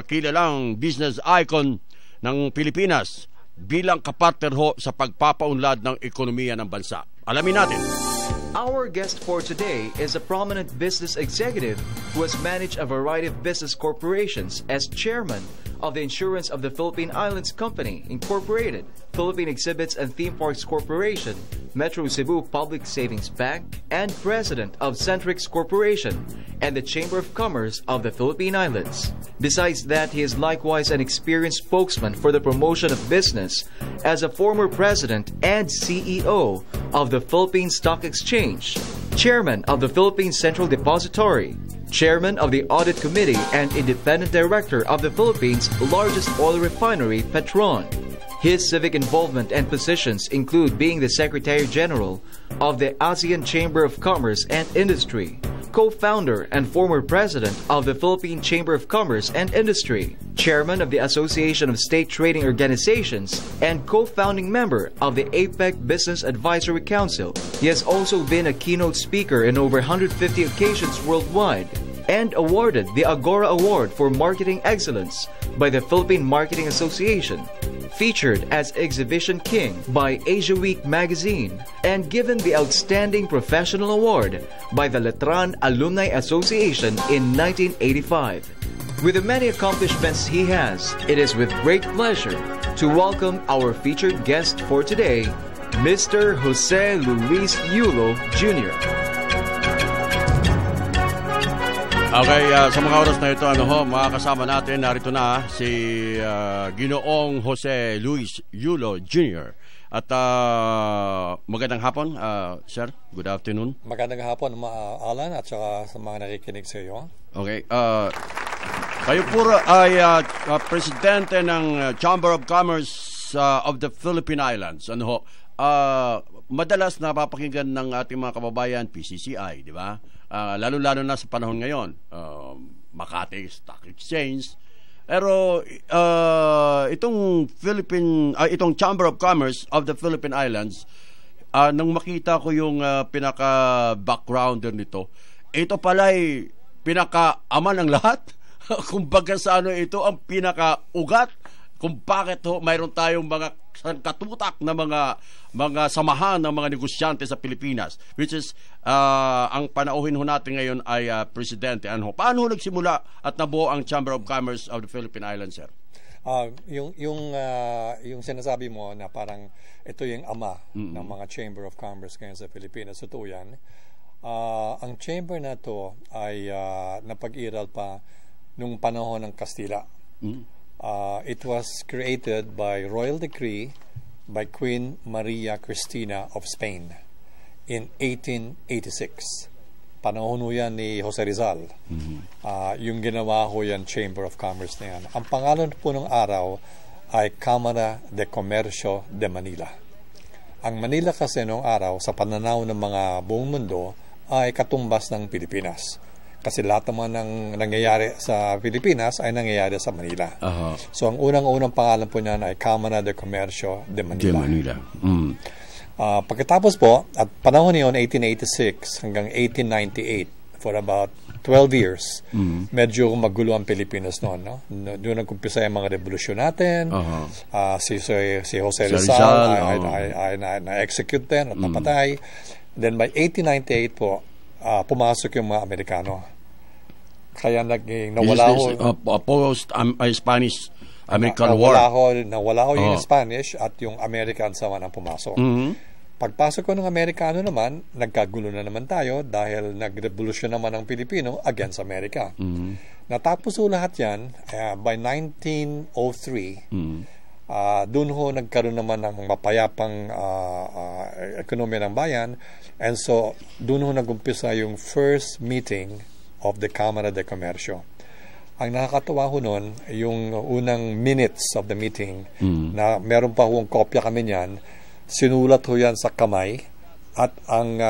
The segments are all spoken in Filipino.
kilalang business icon ng Pilipinas bilang kapartner ho sa pagpapaunlad ng ekonomiya ng bansa. Alamin natin. Our guest for today is a prominent business executive who has managed a variety of business corporations as chairman of the Insurance of the Philippine Islands Company, Incorporated, Philippine Exhibits and Theme Parks Corporation, Metro Cebu Public Savings Bank, and president of Centrix Corporation and the Chamber of Commerce of the Philippine Islands. Besides that, he is likewise an experienced spokesman for the promotion of business as a former president and CEO of the Philippine Stock Exchange, chairman of the Philippine Central Depository, chairman of the Audit Committee and independent director of the Philippines' largest oil refinery, Petron. His civic involvement and positions include being the Secretary General of the ASEAN Chamber of Commerce and Industry, co-founder and former president of the Philippine Chamber of Commerce and Industry, chairman of the Association of State Trading Organizations, and co-founding member of the APEC Business Advisory Council. He has also been a keynote speaker in over 150 occasions worldwide and awarded the Agora Award for Marketing Excellence by the Philippine Marketing Association, featured as Exhibition King by Asia Week magazine, and given the Outstanding Professional Award by the Letran Alumni Association in 1985. With the many accomplishments he has, it is with great pleasure to welcome our featured guest for today, Mr. Jose Luis Yulo Jr. Okay, sa mga oras na ito, makakasama natin, narito na si Ginoong Jose Luis Yulo Jr. At magandang hapon, sir. Good afternoon. Magandang hapon, Alan, at saka sa mga nakikinig sa iyo. Okay. Kayo po ay presidente ng Chamber of Commerce of the Philippine Islands. Madalas napapakinggan ng ating mga kababayan, PCCI, di ba? Lalo-lalo na sa panahon ngayon, Makati Stock Exchange. Pero itong Chamber of Commerce of the Philippine Islands, nang makita ko yung pinaka-backgrounder nito, ito pala'y pinaka-ama ng lahat. Kumbaga sa ito ang pinaka-ugat kung bakit mayroon tayong mga katutak na mga samahan ng mga negosyante sa Pilipinas, which is ang panauhin natin ngayon ay presidente. Paano nagsimula at nabuo ang Chamber of Commerce of the Philippine Islands, sir? Yung sinasabi mo na parang ito yung ama ng mga Chamber of Commerce ngayon sa Pilipinas, totoo yan. Ang chamber na to ay napag-iral pa nung panahon ng Kastila. It was created by royal decree by Queen Maria Cristina of Spain in 1886. Panahon ho yan ni Jose Rizal. Yung ginawa ho yan Chamber of Commerce na yan. Ang pangalan po ng araw ay Cámara de Comercio de Manila. Ang Manila kasi noong araw, sa pananaw ng mga buong mundo, ay katumbas ng Pilipinas. Kasi lahat naman ng nangyayari sa Pilipinas ay nangyayari sa Manila. So ang unang-unang pangalan po niyan ay Cámara de Comercio de Manila. Pagkatapos po, at panahon niyon 1886 hanggang 1898, for about 12 years, medyo magulo ang Pilipinas noon. No? Doon nagkumpisa yung mga revolusyon natin. Si Jose Rizal ay na-execute din at napatay. Then by 1898 po, pumasok yung mga Amerikano. Kaya nawala ho Spanish-American War. Nawala ho yung Spanish at yung American sama nang pumasok. Pagpasok ko ng Amerikano naman, nagkagulo na naman tayo dahil nagrevolusyon naman ang Pilipino against America. Natapos ho lahat yan by 1903. Doon ho nagkaroon naman ng mapayapang ekonomiya ng bayan, and so doon ho nagumpisa yung first meeting of the Cámara de Comercio. Ang nakakatawa ho noon, yung unang minutes of the meeting, na meron pa hong kopya kami niyan, sinulat ho yan sa kamay, at ang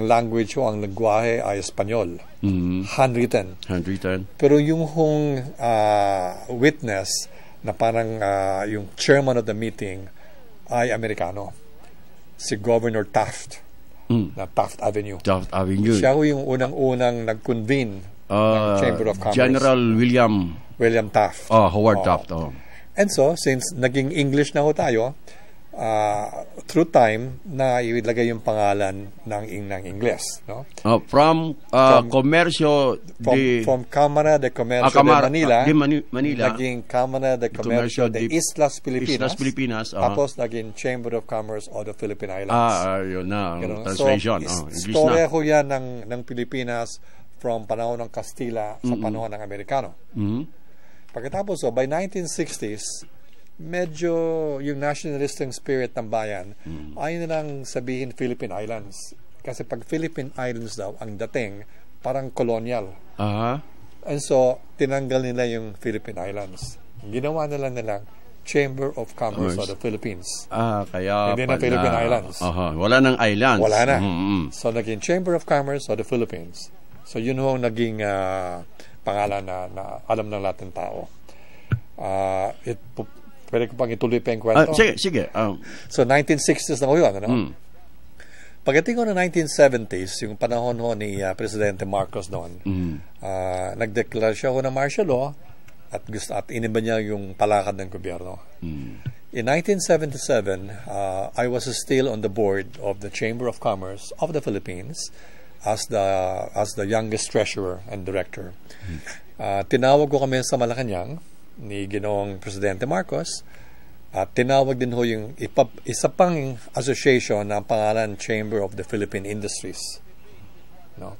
language ho, ang lengguwahe ay Espanyol. Handwritten. Pero yung hong witness, na parang yung chairman of the meeting ay Amerikano, si Governor Taft, na Taft Avenue. Taft Avenue. Siya ho yung unang-unang nag-convene Chamber of Commerce. General William Taft. Howard Taft. And so, since naging English na ho tayo, through time, na ilagay yung pangalan ng Ingles. No? From Comercio from Cámara de Comercio de Manila, naging Cámara de Comercio de Islas Filipinas, tapos naging Chamber of Commerce of the Philippine Islands. Yun na, translation. So, istorya ko yan ng Pilipinas from panahon ng Kastila sa panahon ng Amerikano. Pagkatapos, by 1960s, medyo yung nationalistic spirit ng bayan ay nilang sabihin Philippine Islands. Kasi pag Philippine Islands daw, ang dating parang colonial. And so, tinanggal nila yung Philippine Islands. Ginawa nila nilang Chamber of Commerce of the Philippines. Kaya hindi na Philippine Islands. Wala nang islands. Wala na. So, naging Chamber of Commerce of the Philippines. So, yun ho naging pangalan na alam ng lahat ng tao. Pwede ko pang ituloy pa yung kwento? Sige. So, 1960s na ko yun. Ano? Pagdating ko ng 1970s, yung panahon ho ni Presidente Marcos noon, nagdeklara siya ho ng martial law at iniba niya yung palakad ng gobyerno. In 1977, I was still on the board of the Chamber of Commerce of the Philippines as the youngest treasurer and director. Tinawag ko kami sa Malacanang ni Ginoong Presidente Marcos at tinawag din ho yung isa pang association na pangalan Chamber of the Philippine Industries. No?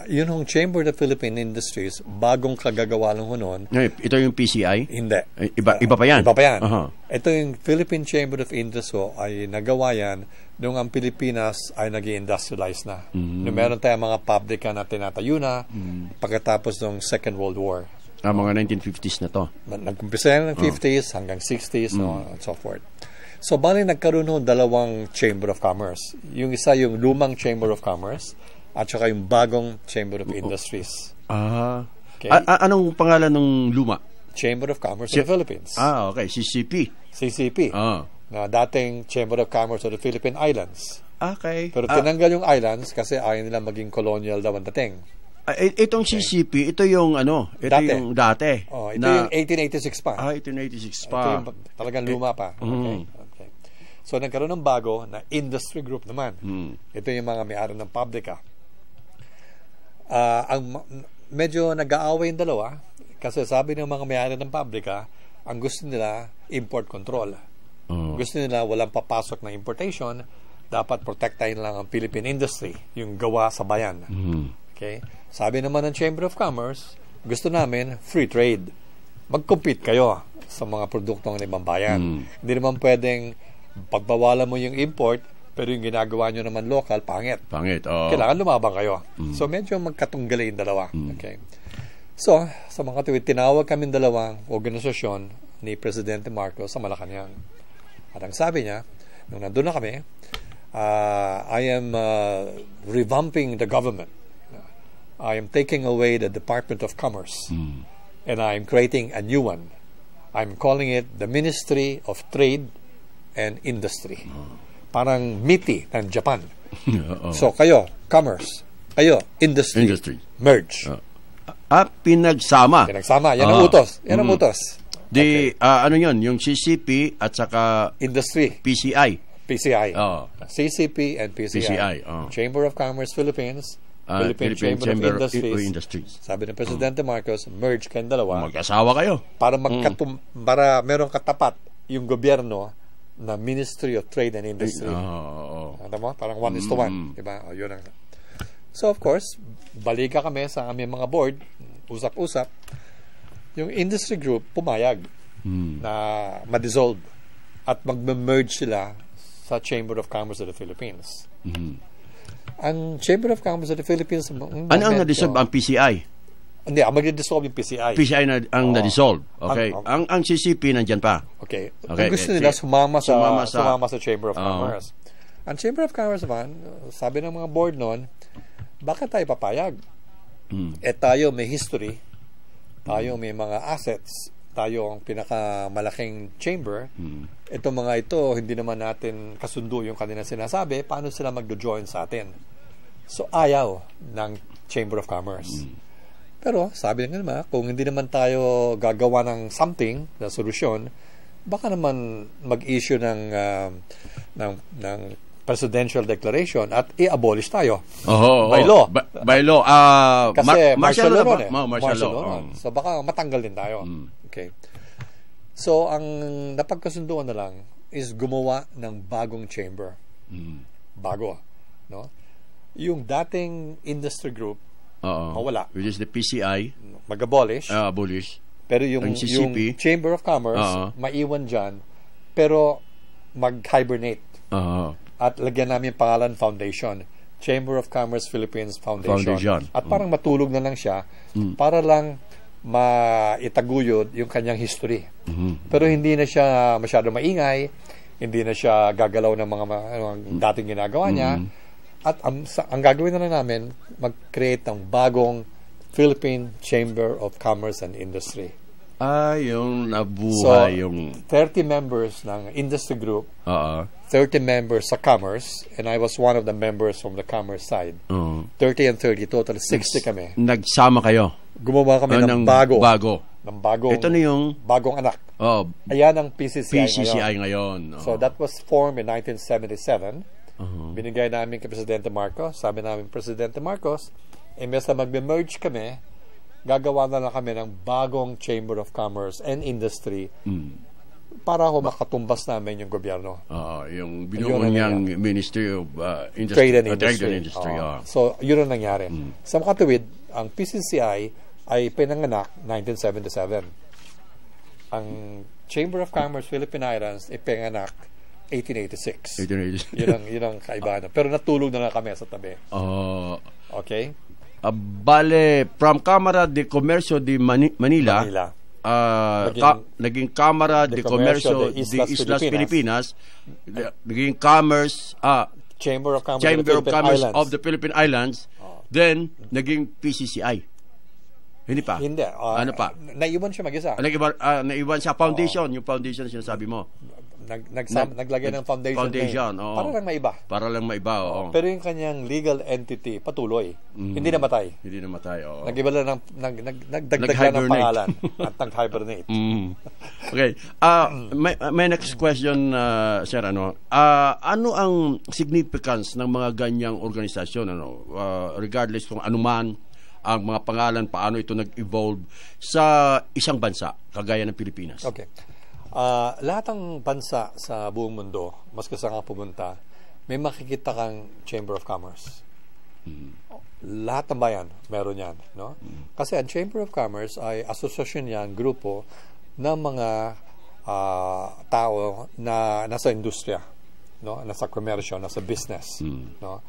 Yun hong Chamber of the Philippine Industries, bagong kagagawa lang ho noon. Ito yung PCI? Hindi. Iba pa yan? Iba pa yan. Ito yung Philippine Chamber of Industries ay nagawa yan nung ang Pilipinas ay nag-industrialize na. Nung meron tayong mga pabrika na tinatayo na pagkatapos ng Second World War. Mga 1950s na to. Nag-umpisa yan ng 50s hanggang 60s and so forth. So, bali nagkaroon ho dalawang Chamber of Commerce. Yung isa yung lumang Chamber of Commerce at saka yung bagong Chamber of Industries. Okay. Anong pangalan ng luma? Chamber of Commerce of the Philippines. Okay. CCP. Na dating Chamber of Commerce of the Philippine Islands. Okay. Pero tinanggal yung islands kasi ayaw nila maging colonial daw ang dating. Itong CCP, ito yung yung dati. Ito yung 1886 pa. 1886 pa. Ito yung talagang luma pa. Okay. So, nagkaroon ng bago na industry group naman. Ito yung mga may-ari ng pabrika. Medyo nag-aaway yung dalawa kasi sabi ng mga may-ari ng pabrika, ang gusto nila import control. Gusto nila walang papasok na importation, dapat protektahin lang ang Philippine industry, yung gawa sa bayan. Okay? Sabi naman ng Chamber of Commerce, gusto namin free trade. Mag-compete kayo sa mga produktong ng ibang bayan. Hindi naman pwedeng pagbawalan mo yung import, pero yung ginagawa nyo naman local, pangit. Kailangan lumabang kayo. So, medyo magkatunggali yung dalawa. Okay. So, sa mga tuwid, tinawag kami dalawang organisasyon ni Presidente Marcos sa Malacanang. At ang sabi niya, nung nandun na kami, I am revamping the government. I am taking away the Department of Commerce and I am creating a new one. I'm calling it the Ministry of Trade and Industry. Parang MITI ng Japan. So kayo, commerce. Kayo, industry. Merge. Pinagsama. Yan ang utos. Yan ang utos. Ano yun? Yung CCP at saka industry. PCI. CCP and PCI. Chamber of Commerce Philippines. Philippine Chamber of Industries. Sabi ng Presidente Marcos, merge kayong dalawa. Mag-asawa kayo. Para meron katapat yung gobyerno na Ministry of Trade and Industry. Parang 1:1. Diba? Yun ang. So, of course, balika kami sa aming mga board, usap-usap. Yung industry group, pumayag na ma-dissolve at mag-merge sila sa Chamber of Commerce of the Philippines. Ang Chamber of Commerce of the Philippines... Ano ang na-dissolve? Ang PCI? Hindi, ang mag-dissolve yung PCI. PCI ang na-dissolve. Okay. Ang CCP nandyan pa. Okay. Kung gusto nila sumama sa Chamber of Commerce. Ang Chamber of Commerce naman, sabi ng mga board noon, bakit tayo papayag? Tayo may history, tayo may mga assets, tayo ang pinakamalaking chamber. Itong mga ito, hindi naman natin kasundo yung kanilang sinasabi, paano sila magdo-join sa atin? So, ayaw ng Chamber of Commerce. Pero sabi nga naman, kung hindi naman tayo gagawa ng something na solusyon, baka naman mag-issue ng presidential declaration at i-abolish tayo. By law. By law. Kasi martial law eh. Martial law. So baka matanggal din tayo. Okay. So ang napagkasunduan na lang is gumawa ng bagong chamber. Bago. No? Yung dating industry group, mawala. Which is the PCI. Mag-abolish. Abolish. Pero yung Chamber of Commerce, maiwan dyan, pero mag-hibernate. At lagyan namin yung pangalan Foundation. Chamber of Commerce Philippines Foundation. At parang matulog na lang siya para lang maitaguyod yung kanyang history. Pero hindi na siya masyado maingay, hindi na siya gagalaw ng mga dating ginagawa niya. At ang gagawin na lang namin, mag-create ng bagong Philippine Chamber of Commerce and Industry. Yung nabuhay yung 30 members ng industry group, 30 members sa commerce, and I was one of the members from the commerce side. 30 and 30, total 60 kami. Nagsama kayo? Gumawa kami ng bago. Ng bagong, ito na yung bagong anak. Ayan ang PCCI ngayon. So that was formed in 1977. Binigay namin kay Presidente Marcos. Sabi namin, Presidente Marcos, imbes na mag-merge kami, gagawa na lang kami ng bagong Chamber of Commerce and Industry para makatumbas namin yung gobyerno. Yung binuo niyang Ministry of Trade and Industry. So, yun ang nangyari. Sa makatuwid, ang PCCI ay pinanganak 1977. Ang Chamber of Commerce Philippine Islands ay pinanganak 1886. Yun ang kaibahan. Pero natulog na lang kami sa tabi. Okay? Bale, from Cámara de Comercio de Manila, naging Cámara de Comercio de Islas Filipinas, naging Chamber of Commerce of the Philippine Islands, then naging PCCI. Hindi pa? Hindi. Ano pa? Naiwan siya mag-isa. Naiwan siya. Foundation. Yung foundation na sinasabi mo. Naglagay ng foundation. Para lang maiba. Para lang maiba, oo. Pero yung kanyang legal entity, patuloy. Hindi namatay. Oo. Nag-iba lang nagdagdag ng pangalan at nag-hibernate. Okay. May next question, sir. Ano ang significance ng mga ganyang organisasyon? Regardless kung anuman ang mga pangalan, paano ito nag-evolve sa isang bansa, kagaya ng Pilipinas? Okay. Lahat ng bansa sa buong mundo, mas saan ka pumunta, may makikita kang Chamber of Commerce. Lahat ng bayan, meron yan. No? Kasi ang Chamber of Commerce ay asosasyon yan, grupo ng mga tao na nasa industriya, no? Nasa komersyo, nasa business. No?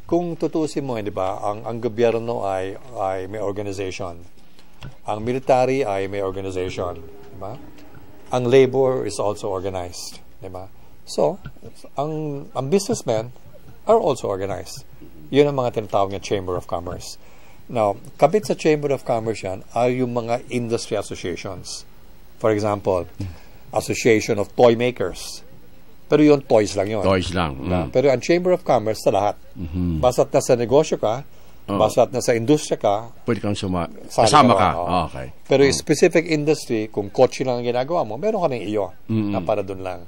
Kung tutusin mo, di ba, ang gobyerno ay may organization. Ang military ay may organization. Di ba? Ang labor is also organized. Diba? So, ang businessmen are also organized. Yun ang mga tinatawag na Chamber of Commerce. Now, kabit sa Chamber of Commerce yan ay yung mga industry associations. For example, Association of Toy Makers. Pero yun, toys lang yun. Toys lang. Pero ang Chamber of Commerce sa lahat. Basta't nasa negosyo ka, basta't nasa industriya ka, pwede kang kasama ka. Okay. Pero specific industry, kung kotse lang ang ginagawa mo, meron ka ng iyo na para doon lang.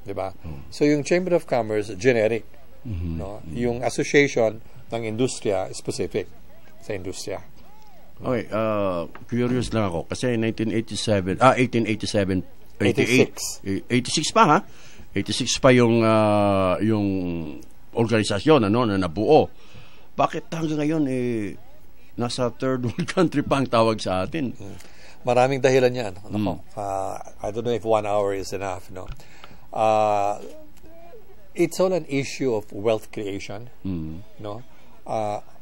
Diba? So yung Chamber of Commerce, generic. No? Yung association ng industriya, specific sa industriya. Okay. Curious lang ako. Kasi 86 pa, ha? 86 pa yung organisasyon na nabuo. Bakit hanggang ngayon nasa third world country pa ang tawag sa atin? Maraming dahilan yan. I don't know if 1 hour is enough. No? It's all an issue of wealth creation. No?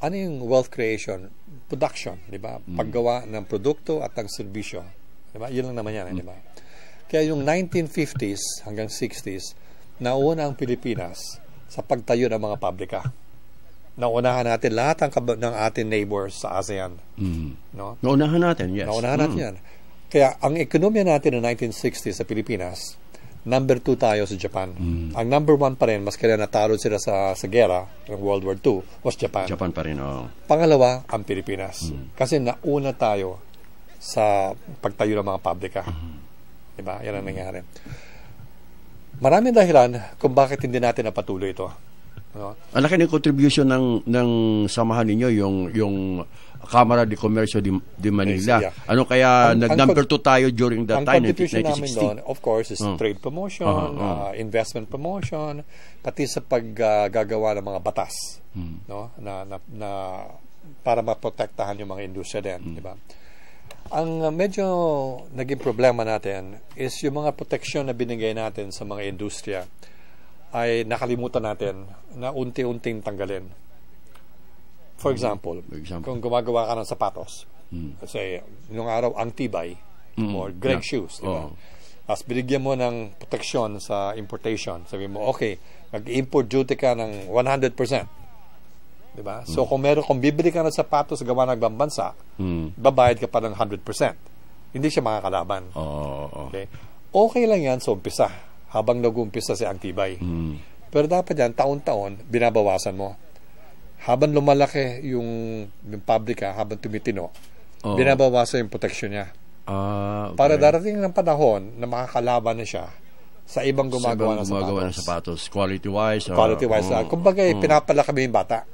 Ano yung wealth creation? Production, di ba? Paggawa ng produkto at ng serbisyo. Di ba? Yun lang naman yan, di ba? Kaya yung 1950s hanggang 60s, nauna ang Pilipinas sa pagtayo ng mga pabrika. Naunahan natin lahat ng ating neighbors sa ASEAN. No? Naunahan natin, yes. Naunahan natin yan. Kaya ang ekonomiya natin ng 1960s sa Pilipinas, Number 2 tayo sa Japan. Ang number 1 pa rin, mas kaya natalo sila sa gera ng World War II, was Japan. Japan pa rin, oh. Pangalawa, ang Pilipinas. Kasi nauna tayo sa pagtayo ng mga pabrika. Diba? Yan ang nangyari. Maraming dahilan kung bakit hindi natin napatuloy ito. No? Ang laki ng contribution ng samahan ninyo, yung Kamara de Comercio de Manila. Yeah. Ano kaya nag-number 2 tayo during that time, Ang contribution 1960? namin doon, of course, is trade promotion, investment promotion, pati sa paggagawa ng mga batas, no? na para maprotektahan yung mga industriya din, di ba? Ang medyo naging problema natin is yung mga proteksyon na binigay natin sa mga industriya ay nakalimutan natin na unti-unting tanggalin. For example, kung gumagawa ka ng sapatos, kasi nung araw ang tibay, or Greg shoes, di ba? Tapos binigyan mo ng proteksyon sa importation. Sabi mo, okay, mag-import duty ka ng 100%. Di ba? So kung bibili ka ng sapatos gawa ng ibang bansa, babayad ka pa ng 100%. Hindi siya makakalaban. Okay? Okay lang yan sa umpisa, habang nag-umpisa si ang tibay. Pero dapat yan, taon-taon, binabawasan mo. Habang lumalaki yung pabrika, habang tumitino, binabawasan yung proteksyon niya. Okay. Para darating ng panahon na makakalaban na siya sa ibang gumagawa ng sapatos. Quality-wise. Kumbaga, pinapalaki mo yung bata.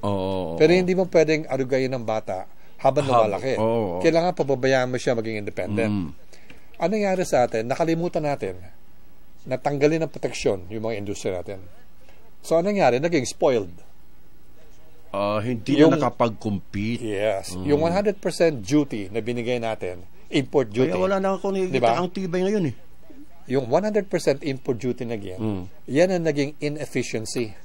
Pero hindi mo pwedeng arugayin ng bata habang lumalaki. Kailangan pababayaan mo siya maging independent. Ano nangyari sa atin? Nakalimutan natin na tanggalin ng proteksyon yung mga industriya natin. So, ano nangyari? Naging spoiled. Hindi na nakapag-compete. Yes. Yung 100% duty na binigay natin, import duty. Kaya wala na akong nakikita ang tibay ngayon eh. Yung 100% import duty na yan ang naging inefficiency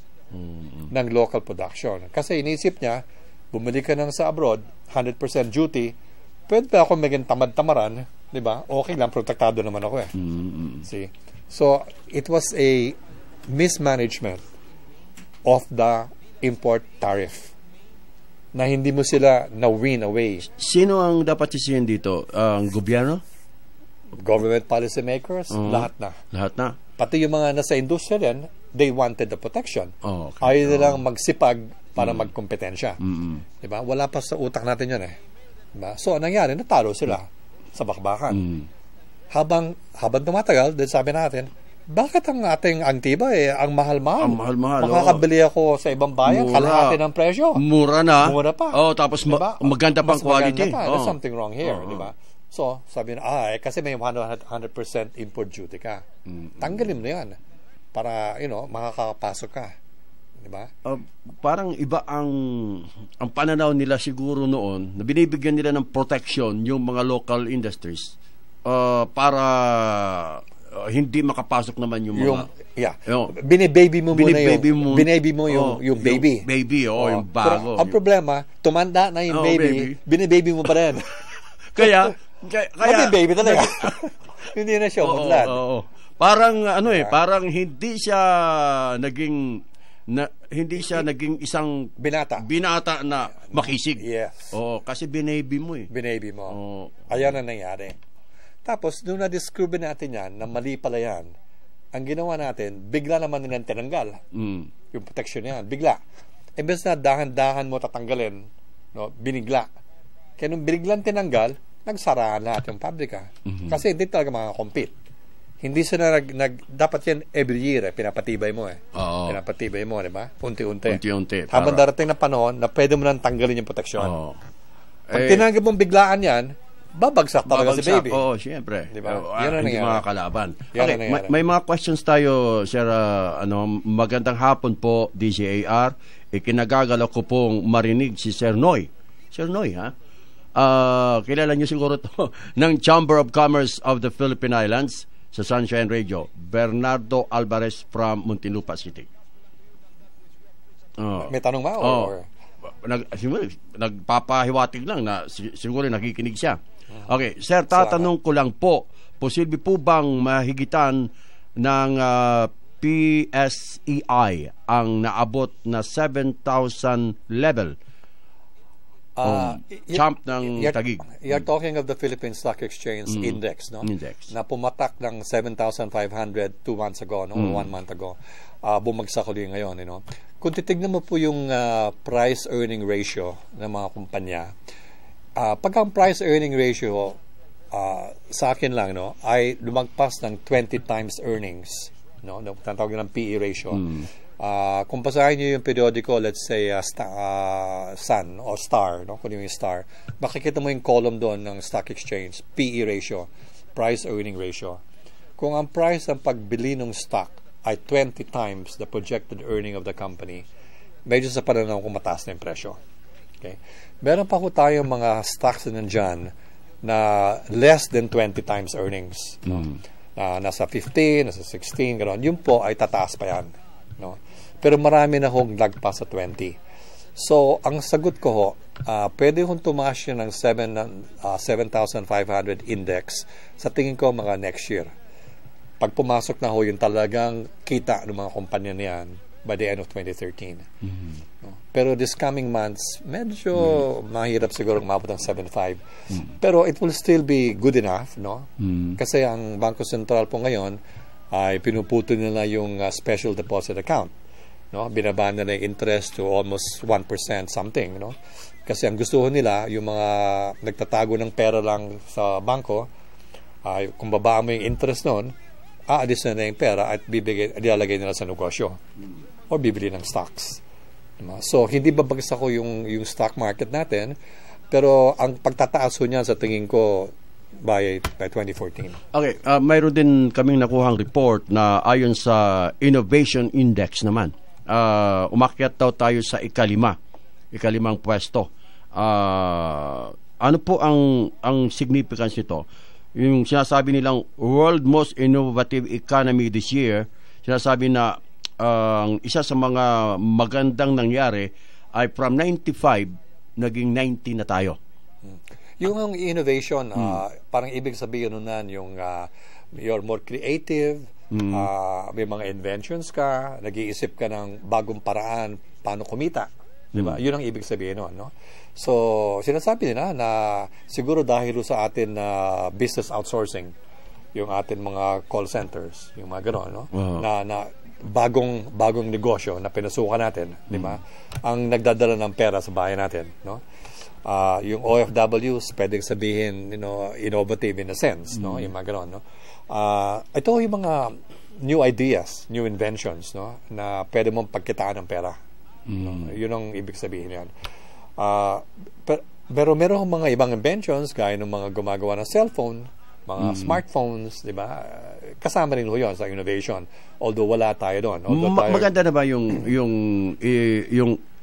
ng local production. Kasi inisip niya, bumili ka ng sa abroad, 100% duty, pwede pa ako maging tamad-tamaran, di ba? Okay lang, protektado naman ako eh. See? So, it was a mismanagement of the import tariff na hindi mo sila na-win away. Sino ang dapat sisihin dito? Ang gobyerno? Government policy makers? Lahat na. Lahat na? Pati yung mga nasa industriya din, they wanted the protection. Okay. Ayaw nilang magsipag para magkompetensya. Diba? Wala pa sa utak natin yun eh. Diba? So, anong nangyari? Natalo sila sa bakbakan. Habang tumatagal, din sabi natin, bakit ang ating Antiba ang mahal-mahal? Ang mahal-mahal. Makakabili ako sa ibang bayan, kalahati ng presyo. Mura na. Mura pa. Tapos diba? Maganda pang quality. There's something wrong here, di ba? So, sabi na, kasi may 100% import duty ka. Tanggalin mo yan para, makakapasok ka. Di ba? Parang iba ang pananaw nila siguro noon na binibigyan nila ng protection yung mga local industries para hindi makapasok naman yung mga binibaby mo yung baby. Yung bago. Pero ang problema, tumanda na yung baby, binibaby mo pa rin. kaya baby talaga. Hindi na siya umunlad. Parang parang hindi siya naging isang binata na makisig. Yes. Kasi binaby mo eh. Binaby mo. Ayan ang nangyari. Tapos, nung na-discover natin yan, na mali pala yan, ang ginawa natin, bigla naman nilang tinanggal. Yung protection yan, bigla. Imbes na dahan-dahan mo tatanggalin, binigla. Kaya nung biniglang tinanggal, nagsaraan lahat yung pabrika. Kasi hindi talaga makaka-compete. Hindi sila dapat yan every year, pinapatibay mo Pinapatibay mo, di ba? Unti-unti. Habang darating na panahon, na pwede mo nang tanggalin yung proteksyon. Pag tinanggal mong biglaan yan, babagsak talaga si baby. Siyempre. Diba? Hindi makakalaban. Okay, may mga questions tayo, Sir. Magandang hapon po, DCAR. Ikinagagalaw ko pong marinig si Sir Noy. Sir Noy, ha? Kilala niyo siguro to ng Chamber of Commerce of the Philippine Islands sa Sunshine Radio. Bernardo Alvarez from Muntinlupa City. May tanong ba? Nagpapahiwatig lang na siguro nakikinig siya. Okay, sir, tatanong ko lang po, posible po bang mahigitan ng PSEI ang naabot na 7,000 level champ ng Taguig. You're talking of the Philippine Stock Exchange Index, no? Index. Na pumatak ng 7,500 2 months ago, no? 1 month ago. Bumagsak ulit ngayon, you know. Kung titignan mo po yung price-earning ratio ng mga kumpanya, pag ang price-earning ratio, sa akin lang, no, ay lumagpas ng 20 times earnings, no? Tinatawag ng PE ratio. Kung basahin nyo yung periodico, let's say Sun o Star, no? Kung yung Star, makikita mo yung column doon ng stock exchange, PE ratio, price-earning ratio. Kung ang price ng pagbili ng stock ay 20 times the projected earning of the company, medyo sa pananaw kung mataas na yung presyo. Okay? Meron pa ko tayong mga stocks na nandyan na less than 20 times earnings. No? Nasa 15, nasa 16, gano'n. Yun po ay tataas pa yan. No? Pero marami na hong lagpas sa 20. So, ang sagot ko ho, pwede kong tumaas yun ng 7,500 index sa tingin ko mga next year. Pag pumasok na ho yung talagang kita ng mga kumpanya na yan by the end of 2013. No? Pero this coming months, medyo mahirap siguro umabot ng 7.5. Pero it will still be good enough, no? Kasi ang Bangko Sentral po ngayon ay pinuputol nila yung special deposit account. No? Binabaan nila yung interest to almost 1% something. No? Kasi ang gusto nila, yung mga nagtatago ng pera lang sa bangko, ay kung babaan mo yung interest noon, aalis na yung pera at ilalagay nila sa negosyo o bibili ng stocks. So, hindi babagsak ko yung stock market natin, pero ang pagtataas ko niyan sa tingin ko by 2014. Okay, mayroon din kaming nakuhang report na ayon sa Innovation Index naman, umakyat daw tayo sa ikalimang pwesto. Ano po ang significance nito? Yung sinasabi nilang world most innovative economy this year, sinasabi na ang isa sa mga magandang nangyari ay from 95 naging 90 na tayo. Yung innovation, parang ibig sabihin nun yung you're more creative, may mga inventions ka, nag-iisip ka ng bagong paraan paano kumita. Diba? Yun ang ibig sabihin nun, no? So, sinasabi nila na siguro dahil sa atin business outsourcing, yung atin mga call centers, yung mga gano'n, no? Na bagong negosyo na pinasukan natin, di ba? Ang nagdadala ng pera sa bahay natin, no? Yung OFWs, pwedeng sabihin, innovative in a sense, no? Yung mga gano'n, no? Ito yung mga new ideas, new inventions, no? Na pwede mong pagkitaan ng pera. No? Yun ang ibig sabihin yan. Pero meron mga ibang inventions, gaya ng mga gumagawa ng cellphone, mga smartphones, di ba? Kasama rin ho yun sa innovation. Although wala tayo doon. Maganda na ba yung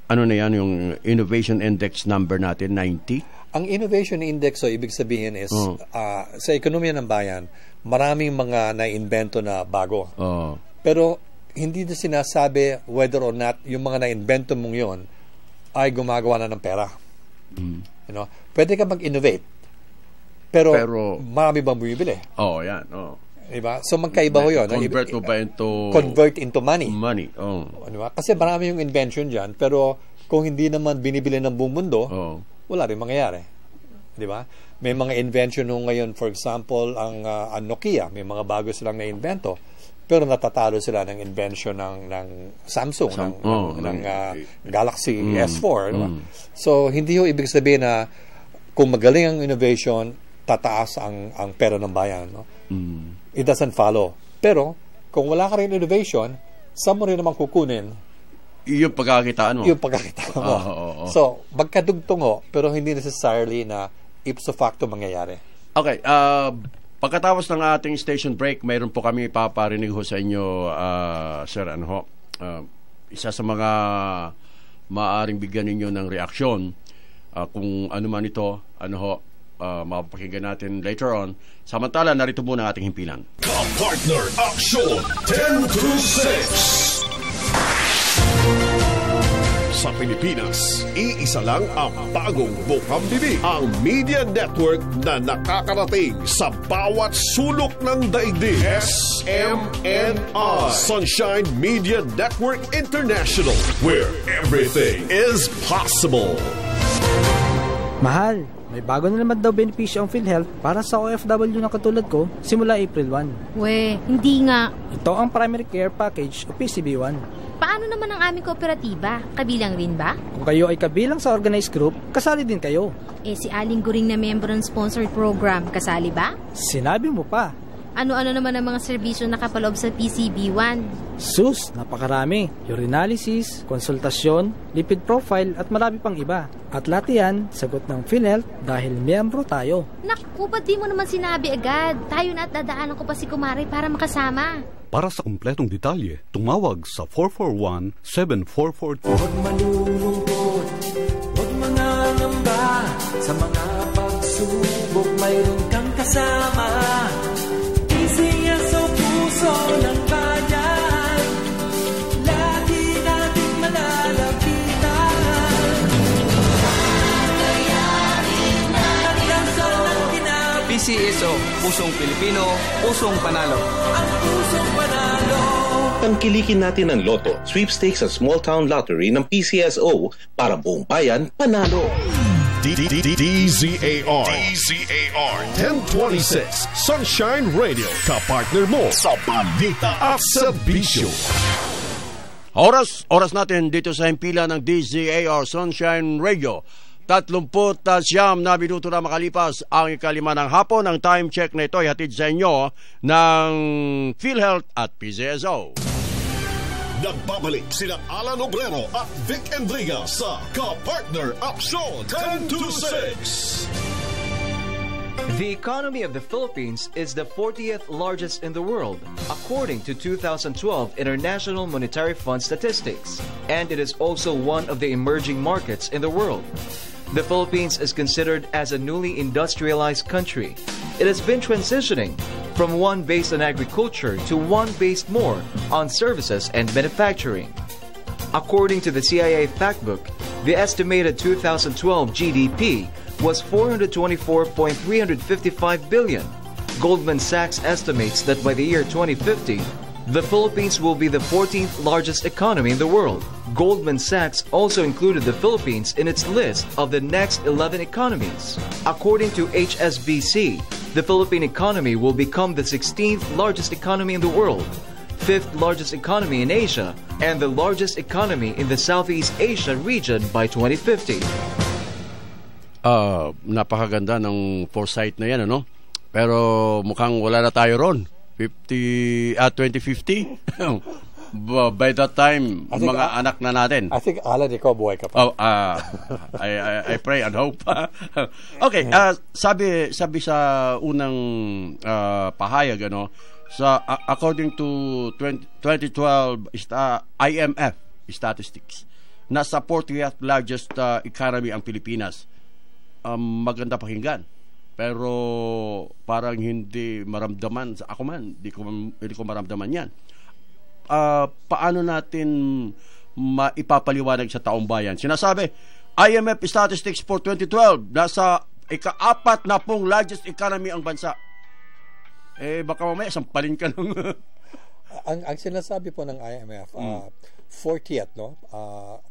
ano na yan, yung innovation index number natin, 90? Ang innovation index, so ibig sabihin is, sa ekonomiya ng bayan, maraming mga na-invento na bago. Pero hindi na sinasabi whether or not yung mga na-invento mong yon ay gumagawa na ng pera. Pwede ka mag-innovate, pero marami bang bumibili? Yan. Diba? So magkaiba ho yun. Convert mo ba into... Convert into money. Money, Diba? Kasi marami yung invention dyan, pero kung hindi naman binibili ng buong mundo, wala rin mangyayari. Diba? May mga invention nung ngayon, for example, ang Nokia, may mga bago silang na-invento, pero natatalo sila ng invention ng Samsung, ng Galaxy S4. Diba? So, hindi ho ibig sabihin na kung magaling ang innovation, tataas ang pera ng bayan. No? It doesn't follow. Pero, kung wala ka rin innovation, saan mo rin naman kukunin yung pagkakitaan mo? Yung pagkakitaan mo. So, magkadugtong ho, pero hindi necessarily na ipso facto mangyayari. Okay, pagkatapos ng ating station break, mayroon po kami paparinig ho sa inyo, Sir, isa sa mga maaaring bigyan ninyo ng reaksyon, kung ano man ito, mapapakinggan natin later on. Samantala, narito muna ang ating himpilan. Ka-partner Action 10 to 6. Sa Pilipinas, iisa lang ang bagong bukambibig, ang media network na nakakarating sa bawat sulok ng daigdig. SMNI, Sunshine Media Network International, where everything is possible. Mahal, may bago na naman daw benepisyo ang PhilHealth para sa OFW na katulad ko simula April 1. We, hindi nga. Ito ang Primary Care Package o PCB1. Paano naman ang aming kooperatiba? Kabilang rin ba? Kung kayo ay kabilang sa organized group, kasali din kayo. Si Aling Guring na member ng sponsored program, kasali ba? Sinabi mo pa. Ano-ano naman ang mga serbisyo nakapaloob sa PCB1? Sus, napakarami. Urinalysis, konsultasyon, lipid profile at marami pang iba. At lahat yan, sagot ng PhilHealth dahil miyembro tayo. Naku, ba't di mo naman sinabi agad? Tayo na at dadaanan ko pa si Kumari para makasama. Para sa kumpletong detalye, tumawag sa 441-7442. Huwag malulungkot, huwag mangangamba. Sa mga pagsubok, mayroon kang kasama. PCSO, puso ng bayan. Lagi nating malalapitan. PCSO, pusong Pilipino, pusong panalo. Ang pusong panalo. Tangkilikin natin ang Lotto, Sweepstakes at Small Town Lottery ng PCSO para buong bayan panalo. DZAR 1026 Sunshine Radio, kapartner mo sa balita at serbisyo. Oras natin dito sa himpilan ng DZAR Sunshine Radio. 39 na minuto na makalipas ang ikalima ng hapon. Ang time check na ito ay hatid sa inyo ng PhilHealth at PCSO. Nagbabalik sila Alan Obrero at Vic Enriga sa Ka-Partner Action 1026. The economy of the Philippines is the 40th largest in the world, according to 2012 International Monetary Fund statistics, and it is also one of the emerging markets in the world. The Philippines is considered as a newly industrialized country. It has been transitioning from one based on agriculture to one based more on services and manufacturing. According to the CIA Factbook, the estimated 2012 GDP was 424.355 billion. Goldman Sachs estimates that by the year 2050, the Philippines will be the 14th largest economy in the world. Goldman Sachs also included the Philippines in its list of the next 11 economies. According to HSBC, the Philippine economy will become the 16th largest economy in the world, 5th largest economy in Asia, and the largest economy in the Southeast Asia region by 2050. Napakaganda ng foresight na yan, ano? Pero mukhang wala na tayo ron. 2050 by that time mga anak na natin. I think Alan, ikaw buhay ka pa. I pray and hope. Okay, sabi sa unang pahayag, ano, sa according to 2012 IMF statistics, nasa 40th largest economy ang Pilipinas. Maganda pakinggan, pero parang hindi maramdaman sa ako man, hindi ko maramdaman yan. Paano natin maipapaliwanag sa taong bayan? Sinasabi, IMF statistics for 2012, nasa ika-4 na pong largest economy ang bansa. Baka mamaya sampalin ka ng ang sinasabi po ng IMF, 40th, no?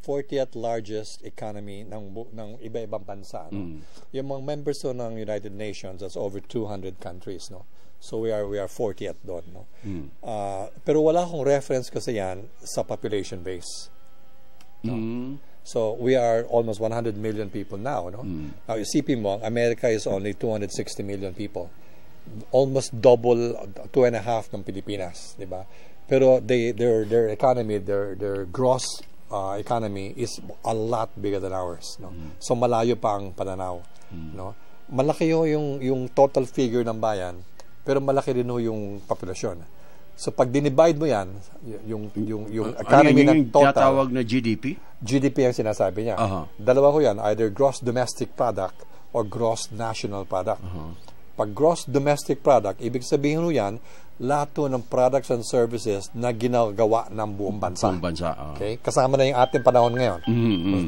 40th largest economy ng iba-ibang bansa, no? Yung mga members po ng United Nations, that's over 200 countries, no? So we are 40th doon, no? Pero wala akong reference kasi yan sa population base. No? So we are almost 100 million people now, no? Now isipin mo, America is only 260 million people. Almost double, 2.5 ng Pilipinas, di ba? Pero their economy, their gross economy is a lot bigger than ours, no? So malayo pa ang pananaw, no? Malaki yung total figure ng bayan, pero malaki rin yung populasyon. So pag dinivide mo yan, yung economy ng total, tawag na GDP? GDP ang sinasabi niya. Dalawa ko yan, either gross domestic product or gross national product. Pag gross domestic product, ibig sabihin mo yan, lahat ng products and services na ginagawa ng buong bansa. Okay? Kasama na yung ating panahon ngayon.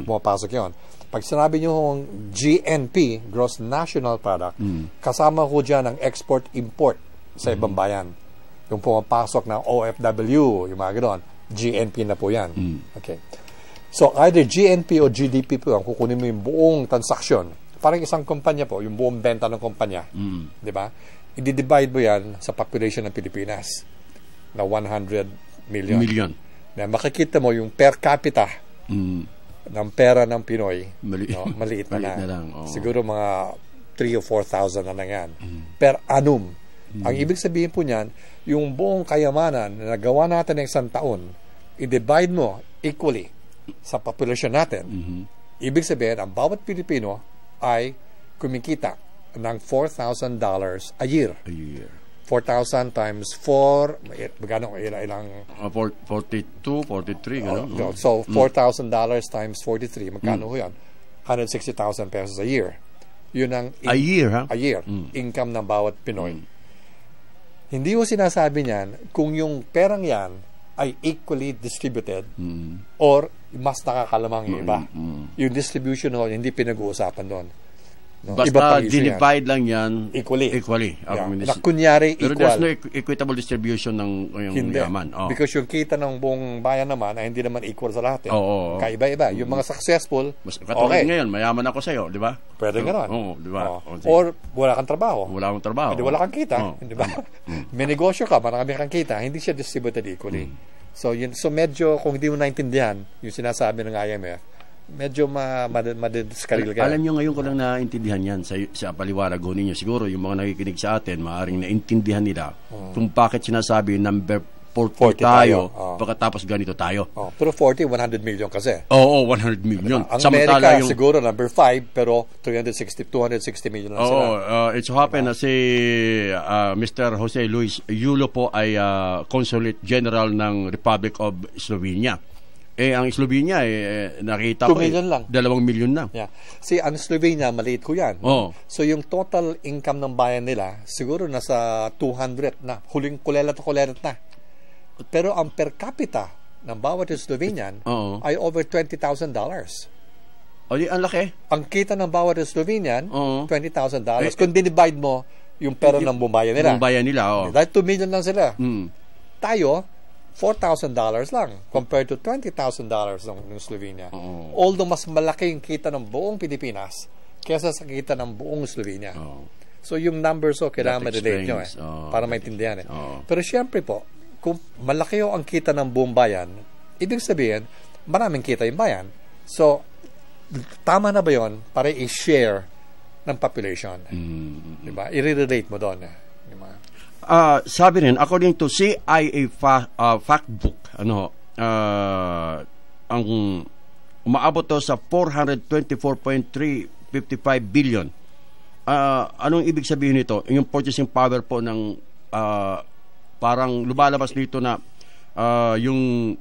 Pumapasok yun. Pag sinabi nyo yung GNP, Gross National Product, kasama ko dyan ang export-import sa ibang bayan. Yung pumapasok ng OFW, yung mga gano'n, GNP na po yan. Okay. So, either GNP o GDP po yan, kukunin mo yung buong transaksyon parang isang kumpanya po, yung buong benta ng kumpanya, di ba? I-divide mo yan sa population ng Pilipinas na 100 million. Na makikita mo yung per capita ng pera ng Pinoy, maliit na lang. Siguro mga 3,000 o 4,000 na lang yan. Per annum. Ang ibig sabihin po niyan, yung buong kayamanan na nagawa natin ng isang taon, i-divide mo equally sa population natin. Ibig sabihin, ang bawat Pilipino ay kumikita ng $4,000 a year. 4,000 times 4, magkano ilang? 42, 43, gano'n. So, $4,000 times 43, magkano ho yan? 160,000 pesos a year. Yun ang a year, ha? A year. Income ng bawat Pinoy. Hindi ho sinasabi niyan kung yung perang yan ay equally distributed or mas nakakalamang yung iba. Yung distribution ho, hindi pinag-uusapan doon. No? Basta divide lang yan equally. Na kunyari pero equal. There's no equitable distribution ng yung yaman. Because yung kita ng buong bayan naman ay hindi naman equal sa lahat. Kaiba-iba. Yung mga successful, katulad ngayon, mayaman ako sa'yo, di ba? Pwede gano'n. Di ba? Or wala kang trabaho. Hindi wala kang kita. Di ba? May negosyo ka, marami kang kita. Hindi siya distributed equally. So medyo, kung hindi mo naintindihan yung sinasabi ng IMF, medyo madidiskaril ka. Alam nyo, ngayon ko lang naintindihan yan sa paliwanag ho ninyo. Siguro yung mga nakikinig sa atin, maaaring naintindihan nila kung bakit sinasabi number 40 tayo, pagkatapos ganito tayo. Pero 100 million kasi. 100 million. Ang Amerika siguro number 5, pero 260 million lang sila. It so happen na si Mr. Jose Luis Yulo po ay Consulate General ng Republic of Slovenia. Ang Slovenia, nakita ko, 2 million lang. 2 million na. Ang Slovenia, maliit ko yan. So, yung total income ng bayan nila, siguro nasa 200 na. Huling kulelat na. Pero ang per capita ng bawat Slovenian ay over $20,000. Ang laki. Ang kita ng bawat Slovenian, $20,000. Kung dinivide mo yung pera ng buong bayan nila. Dahil 2 million lang sila. Tayo, $4,000 lang compared to $20,000 ng Slovenia. Although mas malaki yung kita ng buong Pilipinas kesa sa kita ng buong Slovenia. So yung numbers kailangan ma-relate nyo para maintindihan. Pero syempre po, kung malaki ang kita ng buong bayan, ibig sabihin, maraming kita yung bayan. So, tama na ba yun para i-share ng population? Diba? I-relate mo doon. Sabi rin, according to CIA fact book, ang umaabot to sa 424.355 billion. Anong ibig sabihin nito? Yung purchasing power po ng parang lumalabas dito na yung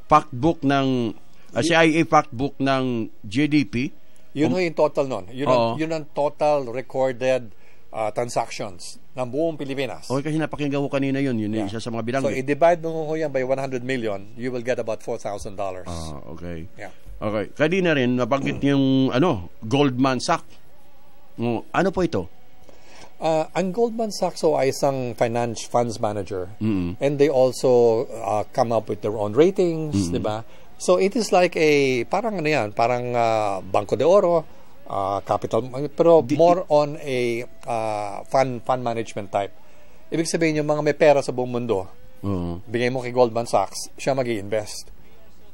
fact book ng CIA fact book ng GDP. Yun yung total nun. Yun ang total recorded transactions ng buong Pilipinas. Kasi napakinggan ko kanina yun isa sa mga bilanggit. So, i-divide mo yan by 100 million, you will get about $4,000. Okay. Yeah. Okay. Kanina rin, nabanggit yung Goldman Sachs. Ano po ito? Ang Goldman Sachs ay isang funds manager. And they also come up with their own ratings, di ba? So, it is like parang Banco de Oro, capital, pero more on a fund management type. Ibig sabihin yung mga may pera sa buong mundo, bigay mo kay Goldman Sachs, siya mag-i-invest.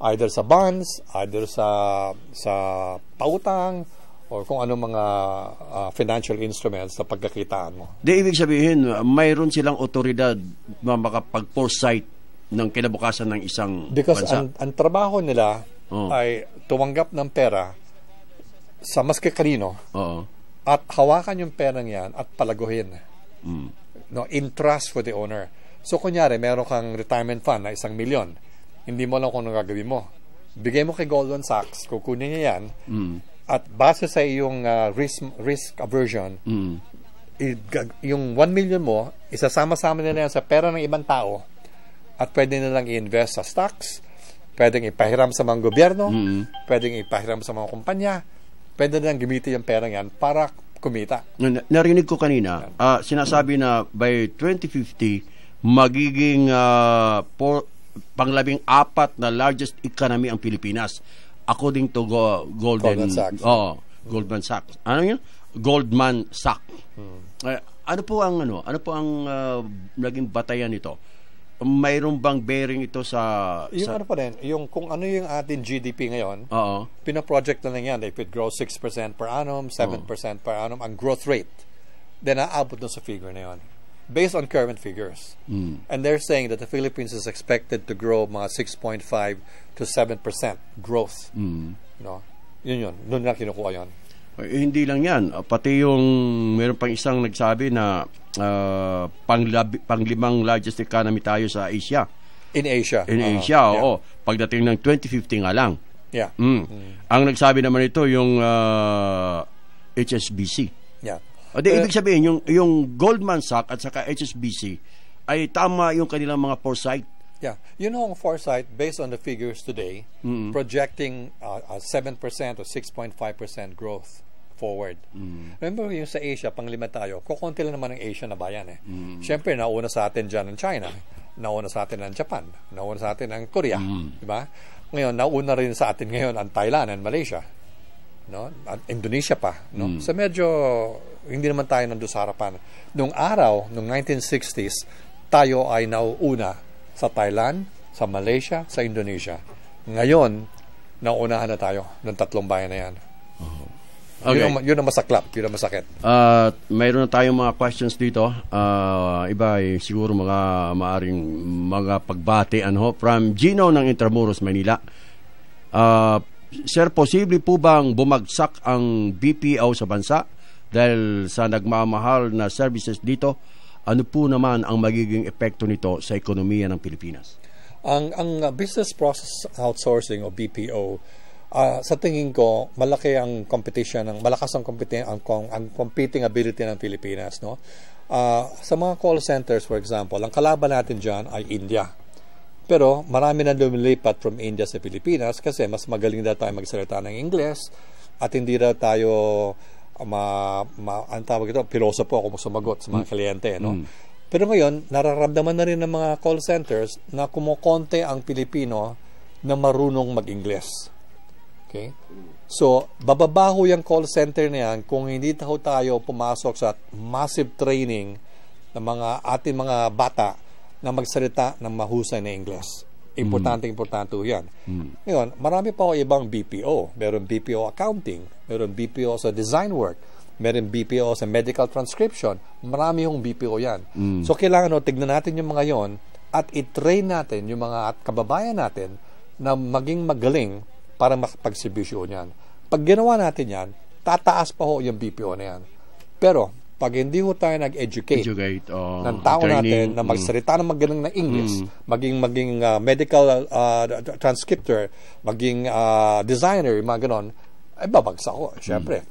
Either sa bonds, either sa pautang, or kung ano mga financial instruments na pagkakitaan mo. Ibig sabihin, mayroon silang otoridad na makapag-foresight ng kinabukasan ng isang because bansa. Ang trabaho nila ay tumanggap ng pera sa mas kanino at hawakan yung perang yan at palaguhin. In trust for the owner. So, kunyari, meron kang retirement fund na 1 million. Hindi mo lang kung anong gagawin mo. Bigay mo kay Goldman Sachs, kukunin niya yan, at base sa iyong risk aversion, yung 1 million mo, isasama-sama nila yan sa pera ng ibang tao at pwede nilang i-invest sa stocks, pwedeng ipahiram sa mga gobyerno, pwedeng ipahiram sa mga kumpanya, pwede nilang gamitin yung perang yan para kumita. Narinig ko kanina, sinasabi na by 2050, magiging panglabing 4 na largest economy ang Pilipinas according to Goldman Sachs. Goldman Sachs. Ano yun? Goldman Sachs. Ano po ang naging batayan nito? Mayroon bang bearing ito sa ano pa rin, yung kung ano yung ating GDP ngayon, pinaproject na lang yan, if it grows 6% per annum, 7% per annum, ang growth rate, then aabot na sa figure na yun. Based on current figures. And they're saying that the Philippines is expected to grow mga 6.5 to 7% growth. No? Yun. Doon na kinukuha yun. Hindi lang yan. Pati yung meron pang isang nagsabi na panglimang largest economy tayo sa Asia. In Asia. Oo. Pagdating ng 2050 nga lang. Yeah. Ang nagsabi naman ito yung HSBC. Yeah. Ibig sabihin, yung Goldman Sachs at saka HSBC ay tama yung kanilang mga foresight. Yeah. You know, ang foresight, based on the figures today, projecting 7% or 6.5% growth forward. Remember yung sa Asia, panglima tayo, kukunti lang naman ang Asia na bayan eh. Siyempre, nauna sa atin dyan ang China, nauna sa atin ang Japan, nauna sa atin ang Korea, diba? Ngayon, nauna rin sa atin ngayon ang Thailand and Malaysia, no? At Indonesia pa, no? So medyo hindi naman tayo nandun sa harapan. Nung araw, nung 1960s, tayo ay nauuna sa Thailand, sa Malaysia, sa Indonesia. Ngayon, naunahan na tayo ng tatlong bayan na yan. Okay. Yun ang masaklap, yun ang masakit. Mayroon na tayong mga questions dito. Iba ay siguro maaring mga pagbati from Gino ng Intramuros, Manila. Sir, posible po bang bumagsak ang BPO sa bansa dahil sa nagmamahal na services dito? Ano po naman ang magiging epekto nito sa ekonomiya ng Pilipinas? Ang business process outsourcing o BPO, sa tingin ko, malaki ang competition, malakas ang competing ability ng Pilipinas, no? Sa mga call centers, for example, ang kalaban natin dyan ay India. Pero marami na lumilipat from India sa Pilipinas kasi mas magaling daw tayo magsalita ng Ingles at hindi daw tayo ang tawag ito, pilosopo kung sumagot sa mga kliyente, no? Pero ngayon, nararamdaman na rin ng mga call centers na kumukonte ang Pilipino na marunong mag-Ingles. Okay? So, bababaho yung call center na yan kung hindi tayo pumasok sa massive training ng ating mga bata na magsalita ng mahusay na Ingles. Importante yan. Ngayon, marami pa ibang BPO. Meron BPO accounting, meron BPO sa design work, meron BPO sa medical transcription. Marami yung BPO yan. So, kailangan tignan natin yung mga yon at i-train natin yung mga kababayan natin na maging magaling para makapagserbisyo niyan. Pag ginawa natin yan, tataas pa yung BPO na yan. Pero, pag hindi tayo nag-educate ng tao natin na magsalita ng magaling na English, maging medical transcriptor, maging designer, mga ganon, ay babagsak ko, syempre.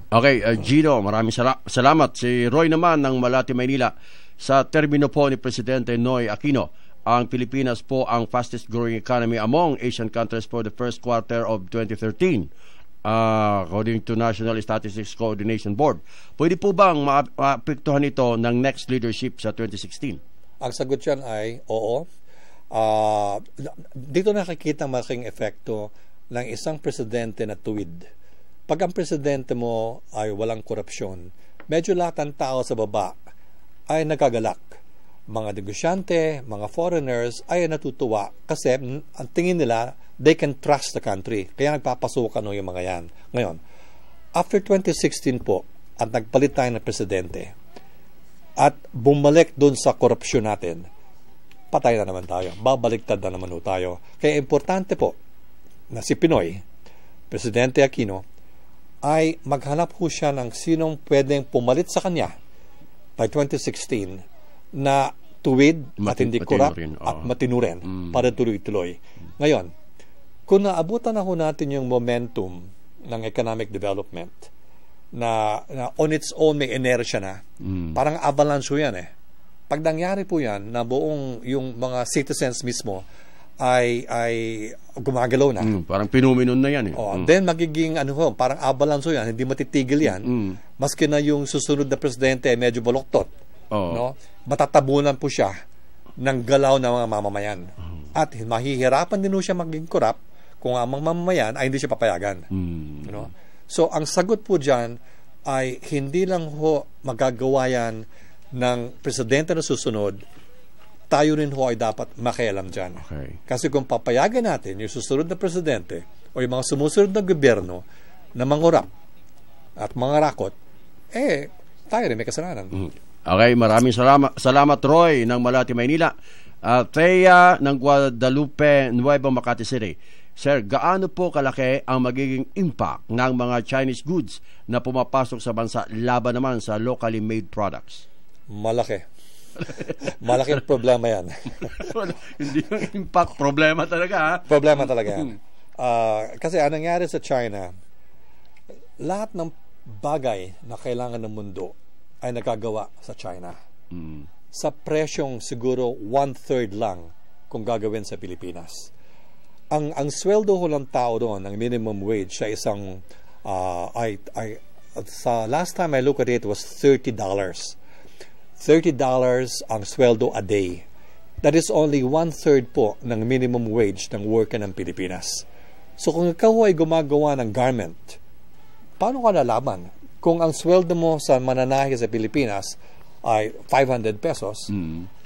Okay, Gino, maraming salamat. Si Roy naman ng Malate, Maynila. Sa termino po ni Presidente Noy Aquino, ang Pilipinas po ang fastest growing economy among Asian countries for the first quarter of 2013. According to National Statistics Coordination Board. Pwede po bang maapektuhan ito ng next leadership sa 2016? Ang sagot yan ay oo. Dito nakikita ang malaking epekto ng isang presidente na tuwid. Pag ang presidente mo ay walang korupsyon, medyo lahat ng tao sa baba ay nagagalak. Mga negosyante, mga foreigners ay natutuwa kasi ang tingin nila they can trust the country. Kaya nagpapasukan yung mga yan. Ngayon, after 2016 po, at nagpalit tayo ng presidente, at bumalik dun sa korupsyon natin, patay na naman tayo. Babaliktad na naman tayo. Kaya importante po na si Pinoy, Presidente Aquino, ay maghanap po siya ng sinong pwedeng pumalit sa kanya by 2016 na tuwid at hindi korap at matinurin para tuloy-tuloy. Ngayon, kung naabutan na ho natin yung momentum ng economic development na on its own may inertia na, parang avalanche yan eh. Pag nangyari po yan na buong yung mga citizens mismo ay gumagalaw na. Parang pinuminon na yan eh. Then magiging parang avalanche yan, hindi matitigil yan. Maski na yung susunod na presidente ay medyo baloktot. No? Matatabunan po siya ng galaw ng mga mamamayan. At mahihirapan din siya maging korap kung ang mga mamamayan ay hindi siya papayagan. So, ang sagot po dyan ay hindi lang ho magagawa yan ng presidente na susunod, tayo rin ho ay dapat makialam dyan. Okay. Kasi kung papayagan natin yung susunod na presidente o yung mga sumusunod na gobyerno na mangurap at mangarakot, tayo rin may kasalanan. Okay, maraming salamat Roy ng Malati, Maynila. Thea ng Guadalupe, Nueva Makati City. Sir, gaano po kalaki ang magiging impact ng mga Chinese goods na pumapasok sa bansa laban naman sa locally made products? Malaki. Malaking problema yan. Hindi yung impact, problema talaga, ha? Problema talaga yan. Kasi anong nangyari sa China, lahat ng bagay na kailangan ng mundo ay nagagawa sa China. Sa presyong siguro 1/3 lang kung gagawin sa Pilipinas. Ang sweldo ko ng tao doon, ang minimum wage sa isang sa last time I looked at it was $30. $30 ang sweldo a day. That is only 1/3 po ng minimum wage ng worker ng Pilipinas. So kung ikaw ay gumagawa ng garment, paano ka nalaman? Kung ang sweldo mo sa mananahe sa Pilipinas ay 500 pesos,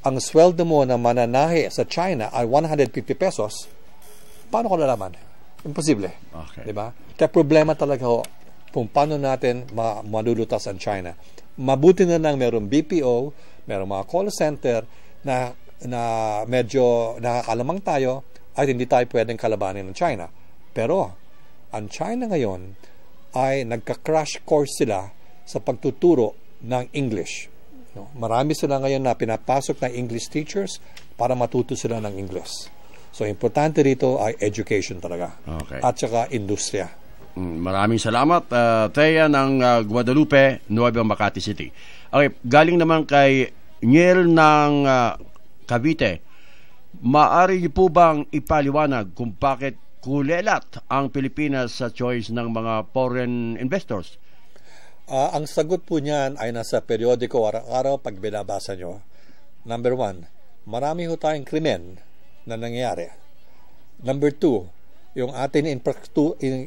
ang sweldo mo na mananahe sa China ay 150 pesos, paano ka nalaman? Imposible. Okay. Diba? Kaya problema talaga ho kung paano natin malulutas ang China. Mabuti na lang merong BPO, merong mga call center na medyo nakakalamang tayo at hindi tayo pwedeng kalabanin ng China. Pero ang China ngayon ay nagka-crash course sila sa pagtuturo ng English. No? Marami sila ngayon na pinapasok na English teachers para matuto sila ng English. So importante rito ay education talaga. Okay. At saka industriya. Maraming salamat, Thea ng Guadalupe, Nueva Makati City. Okay, galing naman kay Niel ng Cavite. Maaari niyo po bang ipaliwanag kung bakit kulelat ang Pilipinas sa choice ng mga foreign investors? Ang sagot po niyan ay nasa periodiko araw-araw pag binabasa nyo. Number 1, marami ho tayong krimen na nangyayari. Number 2, yung ating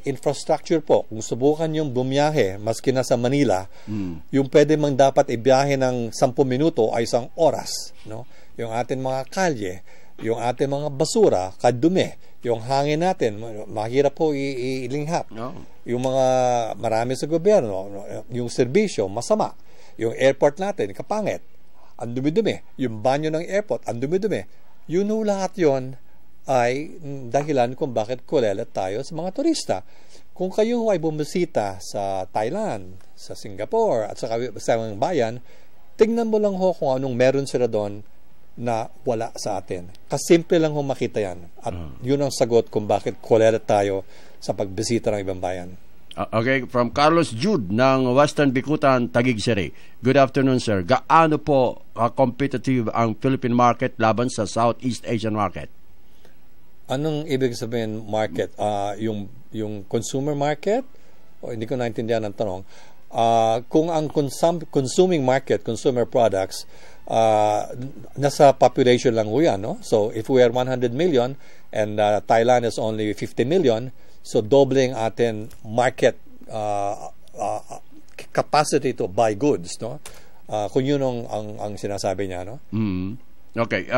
infrastructure po, kung subukan yung bumiyahe, maski na sa Manila, yung pwede mang dapat ibiyahe ng 10 minuto ay 1 oras. No? Yung ating mga kalye, yung ating mga basura, kadumi, yung hangin natin, mahirap po ilinghap. No. Yung mga marami sa gobyerno, yung serbisyo, masama. Yung airport natin, kapangit. Ang dumi-dumi. Yung banyo ng airport, ang dumi-dumi. Yun lahat yon ay dahilan kung bakit kulelat tayo sa mga turista. Kung kayo ay bumisita sa Thailand, sa Singapore, at sa mga bayan, tingnan mo lang ho kung anong meron sila doon na wala sa atin. Kasimple lang ho makita yan. At yun ang sagot kung bakit kulelat tayo sa pagbisita ng ibang bayan. Okay, from Carlos Jude ng Western Bicutan, Taguig City. Good afternoon, sir. Gaano po competitive ang Philippine market laban sa Southeast Asian market? Anong ibig sabihin market? Yung consumer market? O, hindi ko naintindihan ang tanong. Kung ang consuming market, consumer products, nasa population lang ho yan, no? So, if we are 100 million and Thailand is only 50 million, so doubling atin market capacity to buy goods, no? Kung yun ang sinasabi niya, no? Okay.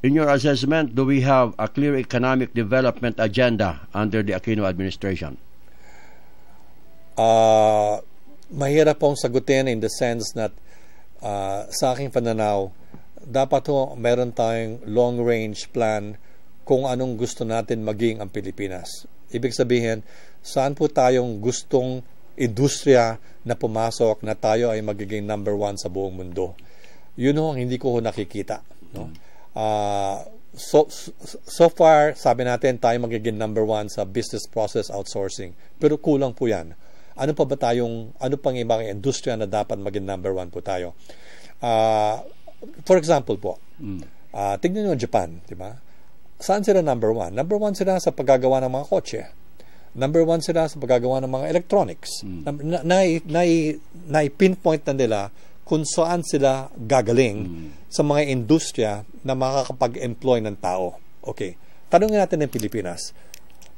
In your assessment, do we have a clear economic development agenda under the Aquino administration? Mahirap pong sagutin in the sense that sa aking pananaw, dapat ho meron tayong long-range plan kung anong gusto natin maging ang Pilipinas. Ibig sabihin, saan po tayong gustong industriya na pumasok na tayo ay magiging number 1 sa buong mundo. Yun ho ang hindi ko nakikita, no? So far, sabi natin tayo magiging number 1 sa business process outsourcing. Pero kulang po yan. Ano pang ibang industriya na dapat maging number 1 po tayo? For example po, tignan nyo Japan, di ba? Saan sila number 1? Number 1 sila sa paggagawa ng mga kotse. Number 1 sila sa paggagawa ng mga electronics. Na-pinpoint na nila kung saan sila gagaling sa mga industriya na makakapag-employ ng tao. Okay. Tanungin natin ng Pilipinas,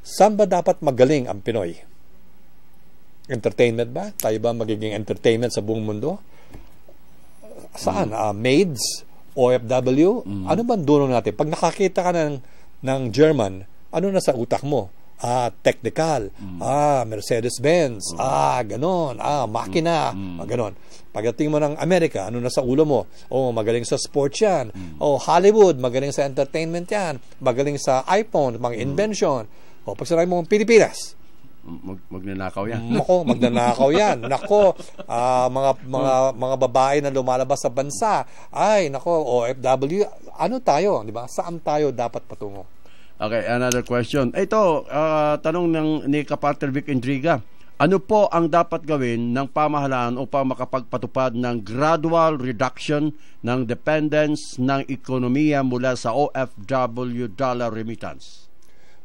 saan ba dapat magaling ang Pinoy? Entertainment ba? Tayo ba magiging entertainment sa buong mundo? Saan? Maids? OFW? Ano ba dulo natin? Pag nakakita ka ng German, ano na sa utak mo? Technical. Mercedes-Benz. Ganon. Makina. Ganon. Pagdating mo ng Amerika, ano na sa ulo mo? Magaling sa sports yan. Hollywood, magaling sa entertainment yan. Magaling sa iPhone, mga invention. Pag sinabi mo Pilipinas, magnanakaw yan. Nako, magnanakaw yan. Nako, mga babae na lumalabas sa bansa. Ay, nako, OFW. Ano tayo? Di ba? Saan tayo dapat patungo? Okay, another question. Ito, tanong ni Kapartner Vic Indriga. Ano po ang dapat gawin ng pamahalaan upang makapagpatupad ng gradual reduction ng dependence ng ekonomiya mula sa OFW dollar remittance?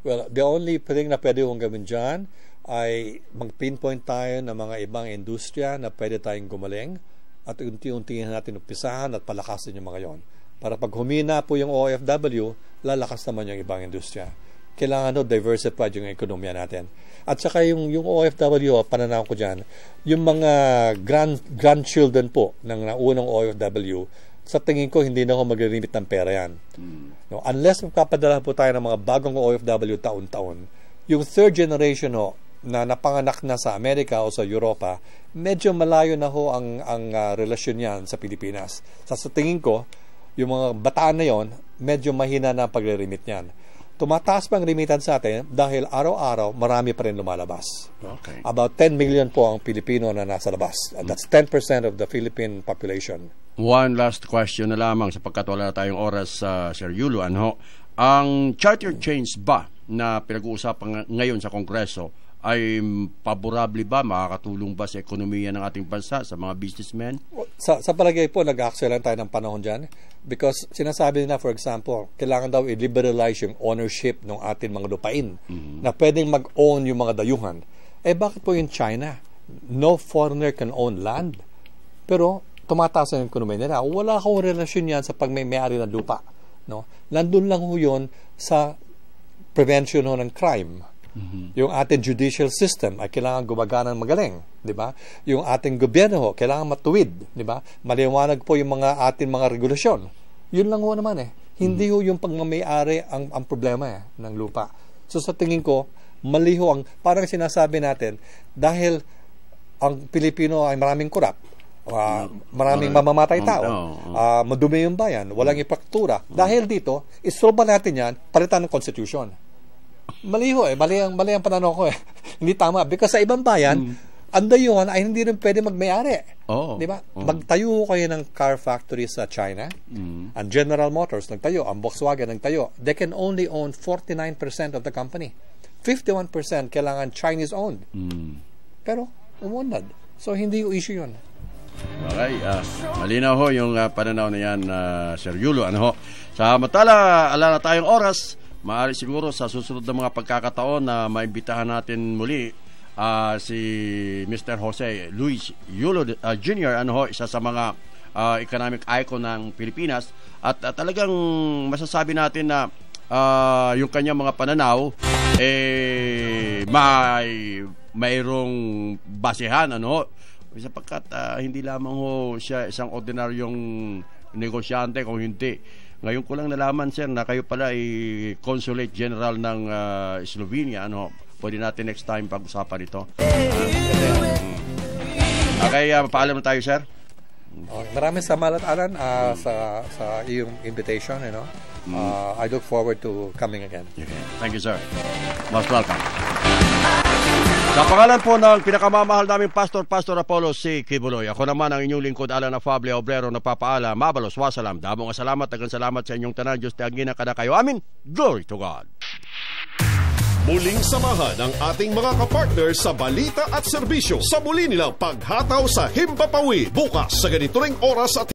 Well, the only thing na pwede kong gawin dyan ay mag-pinpoint tayo ng mga ibang industriya na pwede tayong gumaling at unti-unti natin umpisahan at palakasin yung mga yon. Para pag humina po yung OFW, lalakas naman yung ibang industriya. Kailangan diversified yung ekonomiya natin. At saka yung OFW, pananaw ko dyan, yung mga grandchildren po ng unang OFW, sa tingin ko hindi na ako magre-remit ng pera yan. No, unless magpapadala po tayo ng mga bagong OFW taon-taon, yung third generation na napanganak na sa Amerika o sa Europa, medyo malayo na ho ang relasyon yan sa Pilipinas. Sa tingin ko, yung mga bataan na yon, medyo mahina na ang pagre-remit niyan. Tumataas pa ang remittance sa atin dahil araw-araw marami pa rin lumalabas. Okay. About 10 million po ang Pilipino na nasa labas. That's 10% of the Philippine population. One last question na lamang sapagkat wala na tayong oras, Sir Yulo. Ang charter change ba na pinag-uusapan ngayon sa Kongreso ay paborable ba? Makakatulong ba sa ekonomiya ng ating bansa, sa mga businessmen? Sa palagay po, nag-accelerate tayo ng panahon dyan because sinasabi nila, for example, kailangan daw i-liberalize yung ownership ng ating mga lupain na pwedeng mag-own yung mga dayuhan. Bakit po yung China? No foreigner can own land. Pero tumataas ang ekonomiya nila. Wala akong relasyon yan sa pag-may-ari ng lupa. No? Nandun lang ho yun sa prevention ng crime. Yung ating judicial system ay kailangan gumagana ng magaling, di ba? Yung ating gobyerno kailangan matuwid, di ba? Maliwanag po yung ating mga regulasyon. Yun lang ho naman Hindi ho yung pagmamayari ang problema ng lupa. So sa tingin ko, mali ho ang parang sinasabi natin dahil ang Pilipino ay maraming korap. Maraming mamamatay tao. Madumi yung bayan, walang ipaktura. Dahil dito, isolba natin yan, palitan ng constitution. Mali ho mali ang pananaw ko Hindi tama because sa ibang bayan ang dayuhan ay hindi rin pwede magmayari. Di ba? Magtayo kayo ng car factory sa China. Ang General Motors nagtayo, ang Volkswagen nagtayo. They can only own 49% of the company. 51% kailangan Chinese owned. Pero umunlad. So hindi yung issue yun. Okay, malinaw ho yung pananaw na yan, Sir Yulo. Samantala, ala na tayong oras. Maaari siguro sa susunod na mga pagkakataon na maimbitahan natin muli si Mr. Jose Luis Yulo Jr. Isa sa mga economic icon ng Pilipinas at talagang masasabi natin na yung kanyang mga pananaw mayroong basehan sapagkat hindi lamang ho siya isang ordinaryong negosyante kung hindi. Ngayon ko lang nalaman, sir, na kayo pala ay Consulate General ng Slovenia. Pwede natin next time pag-usapan ito. Okay, paalam na tayo, sir. Maraming salamat, Alan, sa iyong invitation. I look forward to coming again. Okay. Thank you, sir. Most welcome. Sa pangalan po ng pinakamamahal naming Pastor Apollo C. Kibuloy, ako naman ang inyong lingkod, Alan Afable Obrero, na papaala, mabalos, wasalam, damong salamat, tagang salamat sa inyong tanan, Diyos tiagina kada kayo. Amin. Glory to God. Muling samahan ang ating mga kapartner sa balita at serbisyo sa muli nilang paghataw sa Himpapawid bukas sa ganito ring oras at